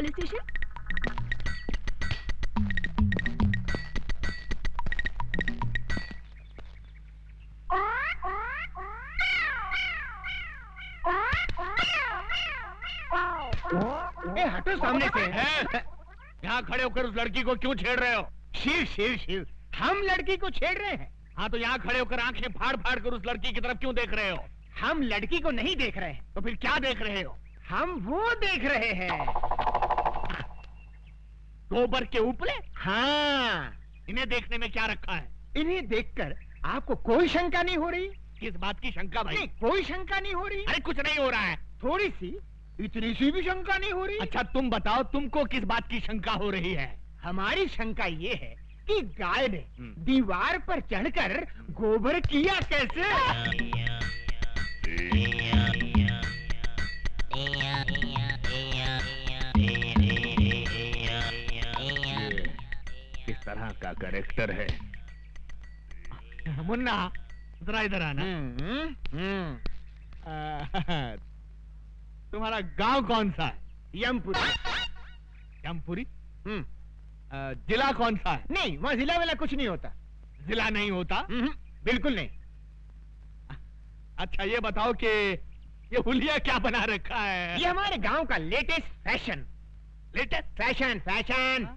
Police station. हटो सामने से। यहाँ खड़े होकर उस लड़की को क्यों छेड़ रहे हो? शिव शिव शिव, हम लड़की को छेड़ रहे हैं। हाँ तो यहाँ खड़े होकर आंखें फाड़ फाड़ कर उस लड़की की तरफ क्यों देख रहे हो? हम लड़की को नहीं देख रहे हैं। तो फिर क्या देख रहे हो? हम वो देख रहे हैं। गोबर के उपले? हाँ। इन्हें देखने में क्या रखा है? इन्हें देखकर आपको कोई शंका नहीं हो रही? किस बात की शंका भाई? नहीं, कोई शंका नहीं हो रही। अरे कुछ नहीं हो रहा है। थोड़ी सी, इतनी सी भी शंका नहीं हो रही। अच्छा तुम बताओ, तुमको किस बात की शंका हो रही है? हमारी शंका ये है कि गाय ने दीवार पर चढ़कर गोबर किया कैसे? किस तरह का कैरेक्टर है? मुन्ना जरा इधर आना। तुम्हारा गांव कौन सा है? यमपुरी। यमपुरी? जिला कौन सा है? नहीं, वहाँ जिला वाला कुछ नहीं होता। जिला नहीं होता? बिल्कुल नहीं। अच्छा ये बताओ कि ये हुलिया क्या बना रखा है? ये हमारे गांव का latest fashion. Latest fashion fashion.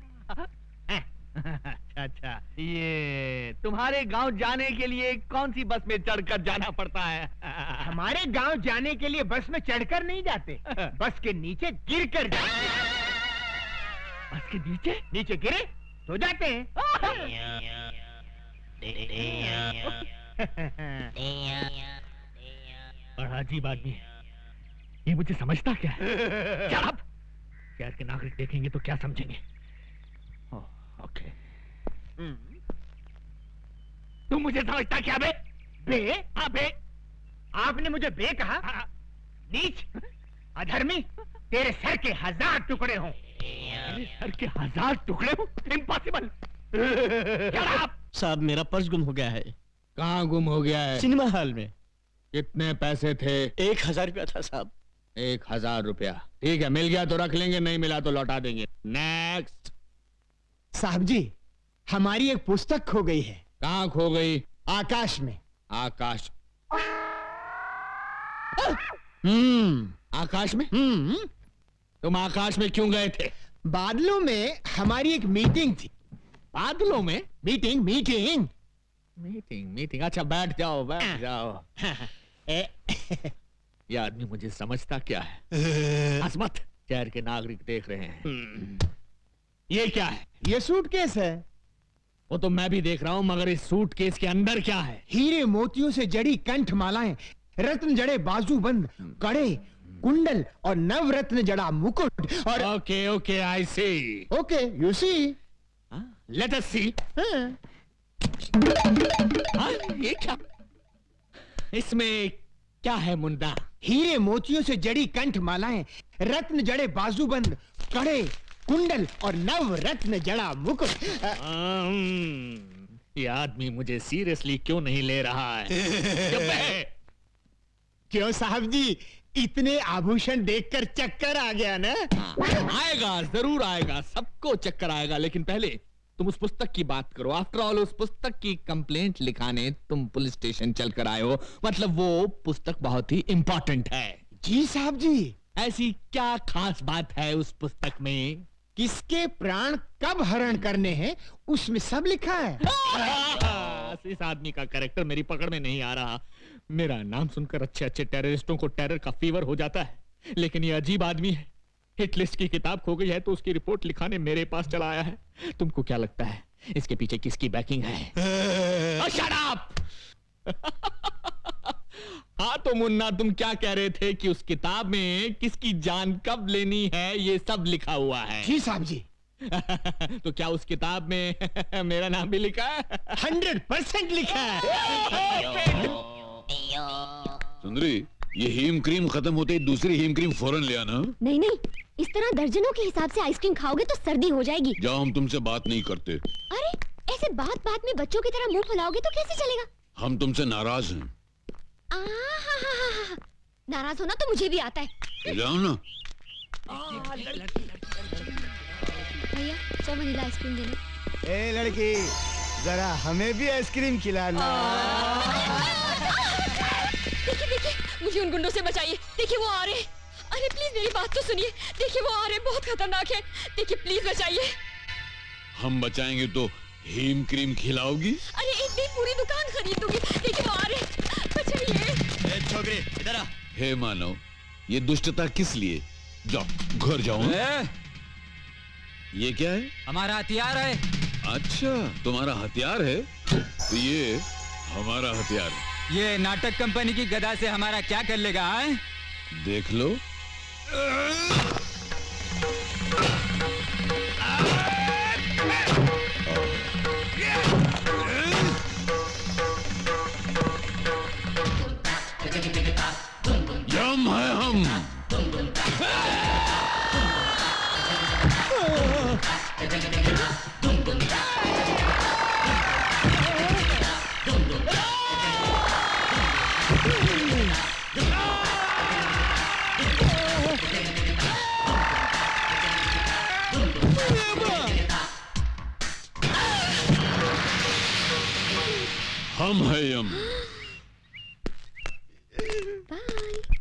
अच्छा ये तुम्हारे गांव जाने के लिए कौन सी बस में चढ़कर जाना पड़ता है? हमारे गांव जाने के लिए बस में चढ़कर नहीं जाते, बस के नीचे गिर कर जाते। बस के नीचे? नीचे गिरे तो जाते हैं। बड़ा अजीब आदमी है ये, मुझे समझता क्या है? शहर के नागरिक देखेंगे तो क्या समझेंगे? ओके। तुम मुझे समझता क्या बे? बे? हाँ बे। आपने मुझे बे कहा? नीच, अधर्मी, तेरे सर के 1000 टुकड़े हों। मेरे सर के 1000 टुकड़े हों? इम्पॉसिबल। साहब मेरा पर्स गुम हो गया है। कहाँ गुम हो गया है? सिनेमा हॉल में। कितने पैसे थे? 1000 रुपया था साहब। 1000 रुपया? ठीक है, मिल गया तो रख लेंगे, नहीं मिला तो लौटा देंगे। नेक्स्ट। साहब जी, हमारी एक पुस्तक खो गई है। कहाँ खो गई? आकाश में। आकाश? आकाश में? तुम आकाश में क्यों गए थे? बादलों में हमारी एक मीटिंग थी। बादलों में? Meeting meeting meeting meeting. अच्छा बैठ जाओ बैठ जाओ। ये आदमी मुझे समझता क्या है? हसमत, शहर के नागरिक देख रहे हैं। ये क्या है? ये सूटकेस है। वो तो मैं भी देख रहा हूँ, मगर इस सूटकेस के अंदर क्या है? हीरे मोतियों से जड़ी कंठ मालाएं, रत्न जड़े बाजूबंद, कड़े, कुंडल और नवरत्न जड़ा मुकुट और okay okay I see. Okay you see. Let us see. ये क्या? इसमें क्या है मुन्ना? हीरे मोतियों से जड़ी कंठ मालाएं, रत्न जड़े बाजूबंद, कड़े, कुंडल और नवरत्न जड़ा मुकुट। ये आदमी मुझे सीरियसली क्यों नहीं ले रहा है? क्यों साहब जी, इतने आभूषण देखकर चक्कर आ गया ना? आएगा, जरूर आएगा, सबको चक्कर आएगा, लेकिन पहले तुम उस पुस्तक की बात करो। आफ्टर ऑल उस पुस्तक की कंप्लेंट लिखाने तुम पुलिस स्टेशन चलकर आए हो, मतलब वो पुस्तक बहुत ही इंपॉर्टेंट है। जी साहब जी। ऐसी क्या खास बात है उस पुस्तक में? किसके प्राण कब हरण करने हैं उसमें सब लिखा है। इस आदमी का कैरेक्टर मेरी पकड़ में नहीं आ रहा। मेरा नाम सुनकर अच्छे अच्छे टेररिस्टों को टेरर का फीवर हो जाता है, लेकिन ये अजीब आदमी है। हिट लिस्ट की किताब खो गई है तो उसकी रिपोर्ट लिखाने मेरे पास चला आया है। तुमको क्या लगता है इसके पीछे किसकी बैकिंग है? Shut up! हाँ तो मुन्ना, तुम क्या कह रहे थे कि उस किताब में किसकी जान कब लेनी है ये सब लिखा हुआ है? जी साहब जी। तो क्या उस किताब में मेरा नाम भी लिखा है? 100% लिखा है। सुंदरी, ये हीम क्रीम खत्म होते ही दूसरी हीम क्रीम फौरन ले आना। नहीं नहीं, इस तरह दर्जनों के हिसाब से आइसक्रीम खाओगे तो सर्दी हो जाएगी। जाओ, हम तुमसे बात नहीं करते। अरे ऐसे बात बात में बच्चों की तरह मुंह फुलाओगे तो कैसे चलेगा? हम तुमसे नाराज हैं। नाराज होना तो मुझे भी आता है। ले जाओ ना। भैया 100 वनीला आइसक्रीम देना। ए लड़की, जरा हमें भी आइसक्रीम खिलाना। देखिए देखिए, मुझे उन गुंडों से बचाइए। देखिए वो आ रहे हैं। अरे प्लीज मेरी बात तो सुनिए। देखिए वो आ रहे हैं, बहुत खतरनाक है। देखिए प्लीज बचाइए। हम बचाएंगे तो हीम क्रीम खिलाओगी? अरे एक नहीं, पूरी दुकान खरीद दूंगी। देखिए वो आ रहे हैं, बचाइए। छोकरी इधर आ। हे मानव, ये दुष्टता किस लिए? जाओ घर जाओ। ये क्या है? हमारा हथियार है। अच्छा, तुम्हारा हथियार है? तो ये हमारा हथियार है। ये नाटक कंपनी की गदा से हमारा क्या कर लेगा? है? देख लो। यम है हम। हम है यम।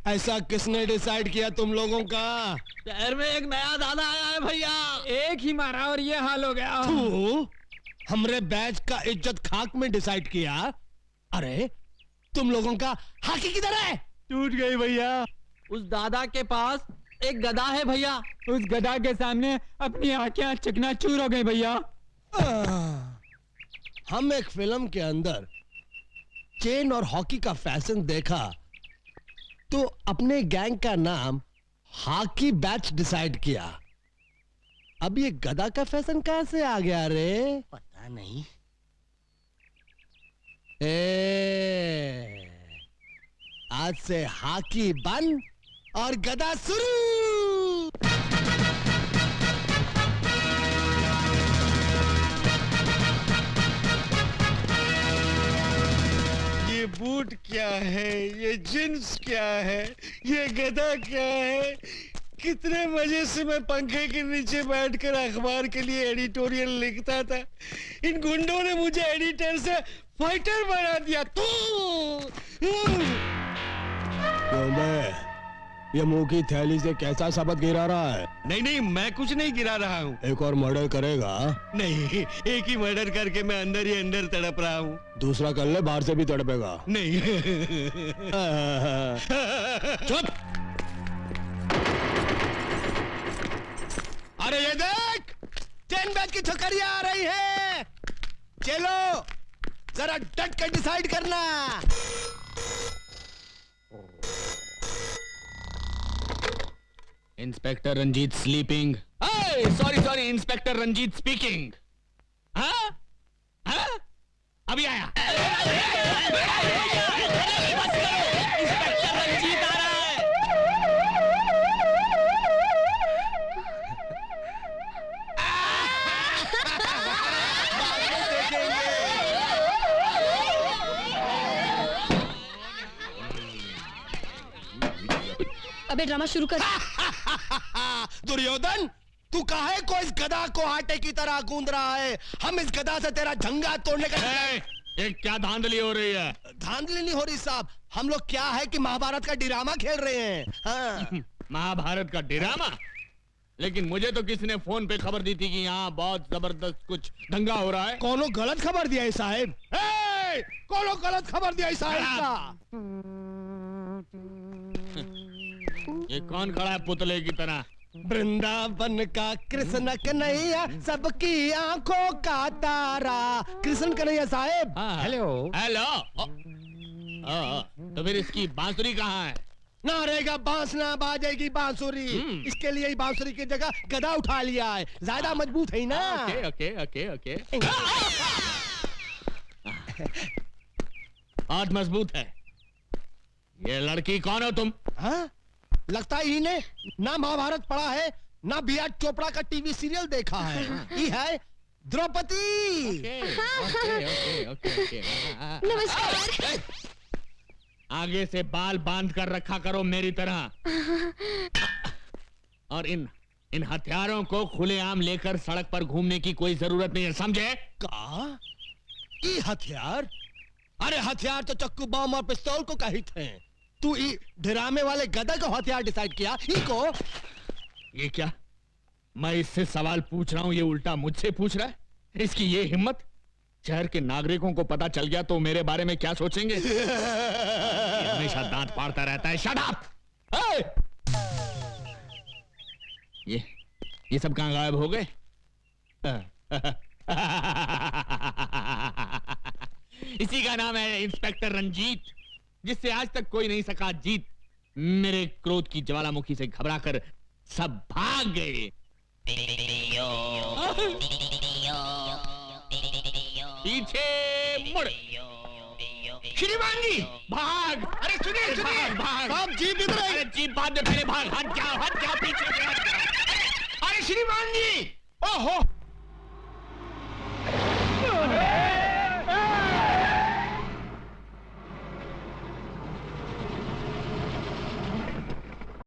ऐसा किसने डिसाइड किया तुम लोगों का? शहर में एक नया दादा आया है भैया। एक ही मारा और ये हाल हो गया। तू हमरे बैच का इज्जत खाक में डिसाइड किया। अरे तुम लोगों का हाकी किधर है? टूट गई भैया। उस दादा के पास एक गदा है भैया। उस गदा के सामने अपनी आंखें चकनाचूर हो गई भैया। हम एक फिल्म के अंदर चेन और हॉकी का फैशन देखा तो अपने गैंग का नाम हॉकी बैच डिसाइड किया। अब ये गदा का फैशन कहां से आ गया रे? पता नहीं। आज से हॉकी बंद और गदा शुरू। ये बूट क्या है? ये जींस क्या है? ये गदा क्या है? कितने मजे से मैं पंखे के नीचे बैठकर अखबार के लिए एडिटोरियल लिखता था। इन गुंडों ने मुझे एडिटर से फाइटर बना दिया। ये मुंह की थैली से कैसा शब्द गिरा रहा है? नहीं नहीं, मैं कुछ नहीं गिरा रहा हूँ। एक और मर्डर करेगा? नहीं, एक ही मर्डर करके मैं अंदर ही अंदर तड़प रहा हूँ। दूसरा कर ले, बाहर से भी तड़पेगा। नहीं। चुप। अरे ये देख, 10 बैच की छोकरियां आ रही है। चलो जरा डट कर डिसाइड करना। Inspector Ranjit sleeping. Sorry, inspector Ranjit speaking. हाँ? हाँ? अभी आया। इंस्पेक्टर रंजीत आ रहा है। अबे ड्रामा शुरू कर। दुर्योधन, तू काहे को इस गदा को आटे की तरह गूंद रहा है? हम इस गदा से तेरा झंगा तोड़ने का। ये क्या धांधली हो रही है? धांधली नहीं हो रही साहब, हम लोग क्या है कि महाभारत का ड्रामा खेल रहे हैं। हाँ। महाभारत का ड्रामा? लेकिन मुझे तो किसी ने फोन पे खबर दी थी कि यहाँ बहुत जबरदस्त कुछ दंगा हो रहा है। कौनो गलत खबर दिया है साहब? कौनो गलत खबर दिया है साहब का? ये कौन खड़ा है पुतले की तरह? वृंदावन का कृष्ण कन्हैया, सबकी आंखों का तारा। कृष्ण कन्हैया साहब। Hello hello. तो फिर इसकी बांसुरी कहाँ है? ना रहेगा बांस ना बाजेगी बांसुरी। इसके लिए ही बांसुरी की जगह गदा उठा लिया है, ज्यादा मजबूत है ना। Okay okay okay okay. बहुत मजबूत है। ये लड़की कौन हो तुम? हाँ? लगता है इन्हें ना महाभारत पढ़ा है ना बी आर चोपड़ा का टीवी सीरियल देखा है। ये है द्रौपदी। नमस्कार। आगे से बाल बांध कर रखा करो मेरी तरह। और इन इन हथियारों को खुलेआम लेकर सड़क पर घूमने की कोई जरूरत नहीं है, समझे? का ई हथियार? अरे हथियार तो चक्कू बम और पिस्तौल को कहित हैं। तू ई ड्रामे वाले गधा को हथियार डिसाइड किया ई को? ये क्या? मैं इससे सवाल पूछ रहा हूं, ये उल्टा मुझसे पूछ रहा है। इसकी ये हिम्मत! शहर के नागरिकों को पता चल गया तो मेरे बारे में क्या सोचेंगे? ये हमेशा दांत फाड़ता रहता है। Shut up! ये सब कहां गायब हो गए? इसी का नाम है इंस्पेक्टर रंजीत, जिससे आज तक कोई नहीं सका जीत। मेरे क्रोध की ज्वालामुखी से घबराकर सब भाग गए। पीछे मुड़। श्रीमान जी भाग! अरे सुनिए सुनिए, भाग! सब जीप इधर है। अरे जीप बाद में, पहले भाग। हट जाओ पीछे से, हट जाओ। अरे श्रीमान जी! ओहो